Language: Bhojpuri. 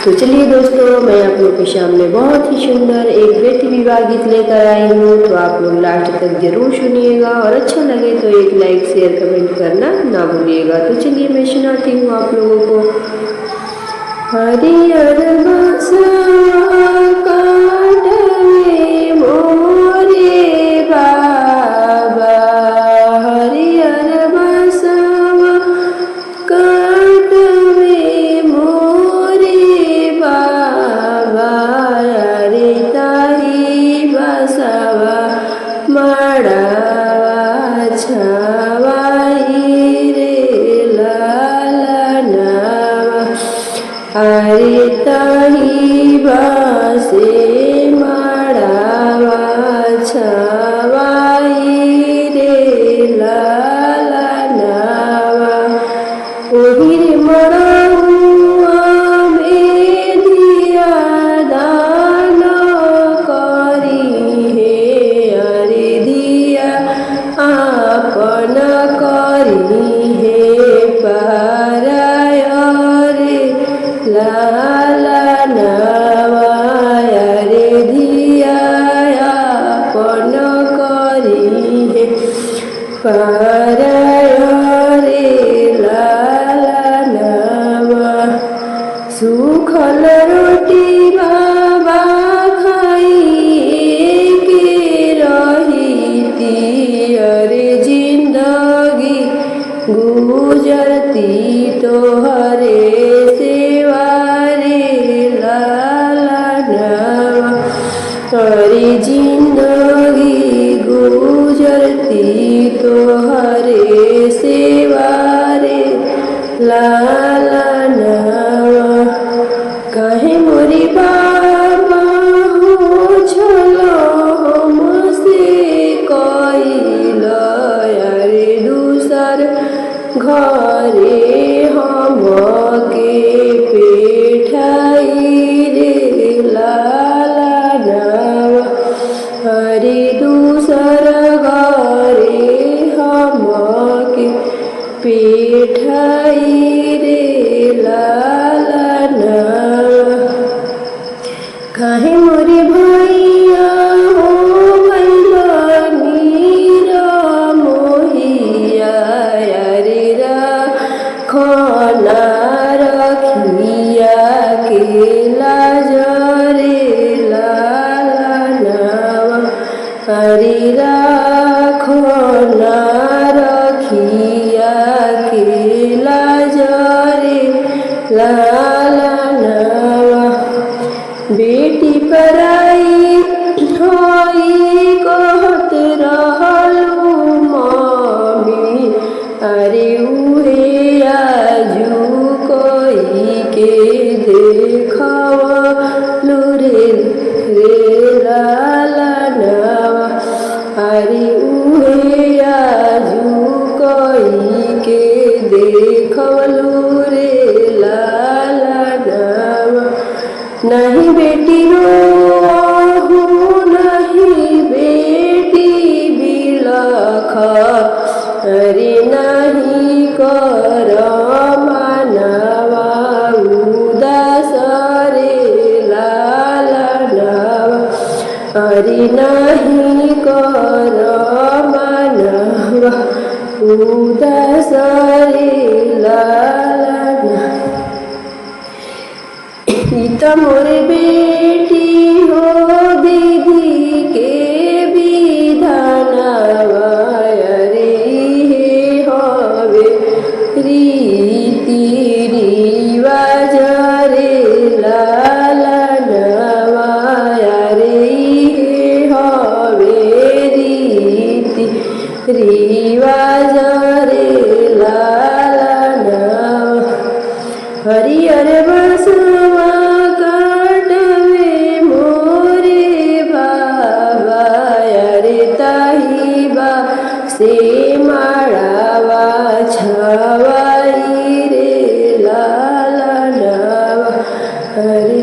तो चलिए दोस्तों, मैं आप लोग के सामने बहुत ही सुंदर एक बेटी विवाह गीत लेकर आई हूँ। तो आप लोग लास्ट तक जरूर सुनिएगा और अच्छा लगे तो एक लाइक शेयर कमेंट करना ना भूलिएगा। तो चलिए मैं सुनाती हूँ आप लोगों को। हरियर बसवा काटवे मोरे बाबा, हरियर बसवा काटवे मोरे बाबा, रे ताही बसवा मड़वा छवाई रे लालनवा, अरे ताही बासे मड़वा छवाई रे लालनवा, ओही रे मड़वा में दिया दान करी हे, अरे दिया आपन करी हे पाराय रे लालनवा, अरे दिया आपन करी हे पाराय रे लालनवा, सुखल रोटी बाबा खाई के रहीती, अरे जिंदगी गुजरती तोहरे सेवा रे लालनवा, अरे जिंदगी गुजरती तोहरे सेवा रे लालनवा, काहे मोरी बाबा हो छलो हमसे कइल, अरे दूसर घरे हमके पेठाई रे लालनवा, अरे दूसर घरे हमके पेठाई रे लालनवा, काहे मोरे भैया हो भैया मीरा मोहिया, अरे राखना रखिया के लाज रे लालनवा, अरे राखना रखिया के लाज रे लालनवा, बेटी पराई होई कहत रहलू मम्मी, अरे उहे आजू कोई के देखवलू रे लालनवा, अरे उहे आजू कोई के देखवलू रे लालनवा, नहीं बेटी रोहू नहीं बेटी बिलख, अरे नहीं कर मानवा उदास रे लालनवा, अरे नहीं कर मानवा उदास रे लालनवा, त मोरे बेटी हो दीदी के विधानवा, अरे हे हवे रीति रिवाज रे लालनवा, अरे हे हवे रीति रिवाज रे लालनवा, हरियर बसवा काटवे मोरे बाबा, अरे ताही बासे मड़वा छवाई रे लालनवा, अरे